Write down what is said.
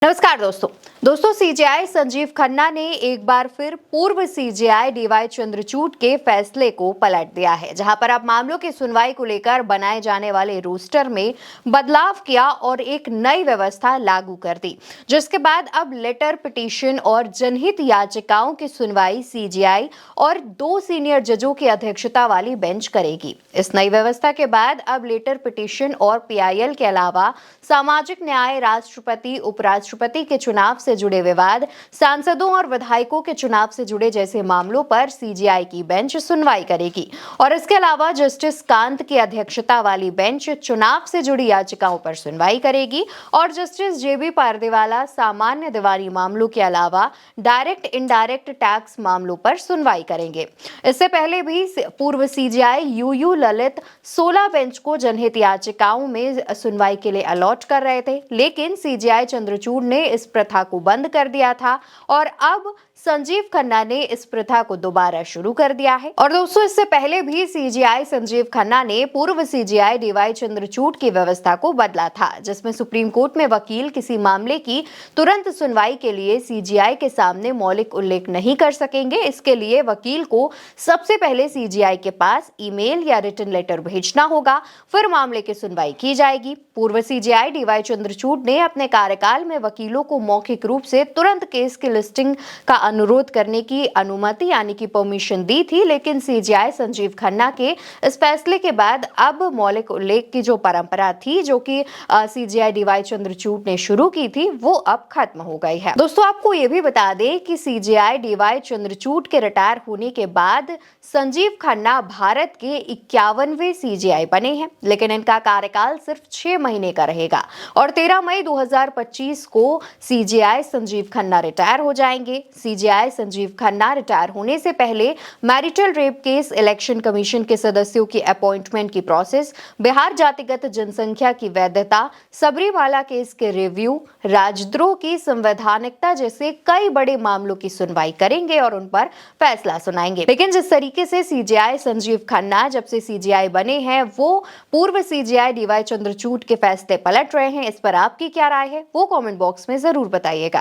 नमस्कार दोस्तों सीजेआई संजीव खन्ना ने एक बार फिर पूर्व सीजेआई डीवाई चंद्रचूड़ के फैसले को पलट दिया है, जहां पर अब मामलों की सुनवाई को लेकर बनाए जाने वाले रोस्टर में बदलाव किया और एक नई व्यवस्था लागू कर दी, जिसके बाद अब लेटर पिटीशन और जनहित याचिकाओं की सुनवाई सीजेआई और 2 सीनियर जजों की अध्यक्षता वाली बेंच करेगी। इस नई व्यवस्था के बाद अब लेटर पिटीशन और पीआईएल के अलावा सामाजिक न्याय, राष्ट्रपति, उपराष्ट्रपति के चुनाव से जुड़े विवाद, सांसदों और विधायकों के चुनाव से जुड़े जैसे मामलों पर सीजेआई की बेंच सुनवाई करेगी और इसके अलावा जस्टिस कांत की अध्यक्षता वाली बेंच चुनाव से जुड़ी याचिकाओं पर सुनवाई करेगी और जस्टिस जेबी पारदेवाला सामान्य दीवानी मामलों के अलावा डायरेक्ट इनडायरेक्ट टैक्स मामलों पर सुनवाई करेंगे। इससे पहले भी पूर्व सीजेआई यूयू ललित 16 बेंच को जनहित याचिकाओं में सुनवाई के लिए अलॉट कर रहे थे, लेकिन सीजेआई चंद्रचूड़ ने इस प्रथा को बंद कर दिया था और अब संजीव खन्ना ने इस प्रथा को दोबारा शुरू कर दिया है। और दोस्तों, इससे पहले भी सीजेआई संजीव खन्ना ने पूर्व सीजेआई डीवाई चंद्रचूड़ की व्यवस्था को बदला था, जिसमें सुप्रीम कोर्ट में वकील किसी मामले की तुरंत सुनवाई के लिए सीजेआई के सामने मौलिक उल्लेख नहीं कर सकेंगे। इसके लिए वकील को सबसे पहले सीजेआई के पास ईमेल या रिटन लेटर भेजना होगा, फिर मामले की सुनवाई की जाएगी। पूर्व सीजेआई डीवाई चंद्रचूड़ ने अपने कार्यकाल में वकीलों को मौखिक रूप से तुरंत केस की लिस्टिंग का अनुरोध करने की अनुमति यानी कि परमिशन दी थी, लेकिन सीजेआई संजीव खन्ना के इस फैसले के बाद अब मौलिक उल्लेख की जो परंपरा थी, जो कि सीजेआई डीवाई चंद्रचूड़ ने शुरू की थी, वो अब खत्म हो गई है। दोस्तों, आपको ये भी बता दें कि सीजेआई डीवाई चंद्रचूड़ के रिटायर होने के बाद संजीव खन्ना भारत के 51वें सीजेआई बने हैं, लेकिन इनका कार्यकाल सिर्फ 6 महीने का रहेगा और 13 मई 2025 को सीजेआई संजीव खन्ना रिटायर हो जाएंगे। सीजेआई संजीव खन्ना रिटायर होने से पहले marital rape case, election commission के सदस्यों की अपॉइंटमेंट की प्रोसेस, बिहार जातिगत जनसंख्या की वैधता, सबरीमाला केस के रिव्यू, राजद्रोह की संवैधानिकता जैसे कई बड़े मामलों की सुनवाई करेंगे और उन पर फैसला सुनाएंगे। लेकिन जिस तरीके से सीजेआई संजीव खन्ना जब से सीजेआई बने हैं, वो पूर्व सीजेआई डीवाई चंद्रचूड़ के फैसले पलट रहे हैं, इस पर आपकी क्या राय है वो कमेंट बॉक्स में जरूर बताइएगा।